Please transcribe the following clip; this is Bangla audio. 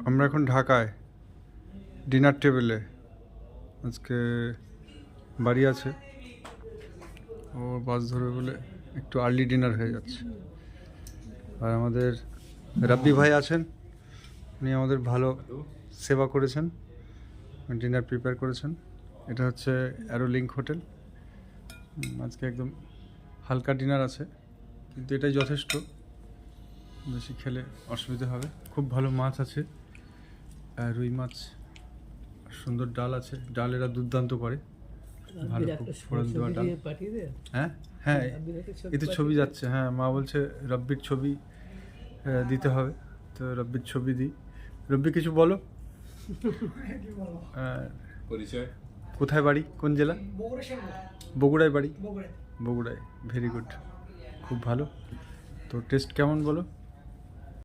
আমরা এখন ঢাকায় ডিনার টেবিলে। আজকে বাড়ি আছে, ও বাস ধরে বলে একটু আর্লি ডিনার হয়ে যাচ্ছে। আর আমাদের রাব্বি ভাই আছেন, উনি আমাদের ভালো সেবা করেছেন, ডিনার প্রিপেয়ার করেছেন। এটা হচ্ছে অ্যারো লিঙ্ক হোটেল। আজকে একদম হালকা ডিনার আছে, কিন্তু এটাই যথেষ্ট, বেশি খেলে অসুবিধা হবে। খুব ভালো মাছ আছে, রুই মাছ, সুন্দর ডাল আছে, ডাল এরা দুর্দান্ত করে, ভালো ফোড়ন দেওয়া ডাল। হ্যাঁ হ্যাঁ, এতে ছবি যাচ্ছে। হ্যাঁ, মা বলছে রব্বির ছবি দিতে হবে, তো রব্বির ছবি দিই। রব্বি কিছু বলো। পরিচয়? কোথায় বাড়ি, কোন জেলা? বগুড়ায় বাড়ি। বগুড়ায়, ভেরি গুড, খুব ভালো। তো টেস্ট কেমন বলো?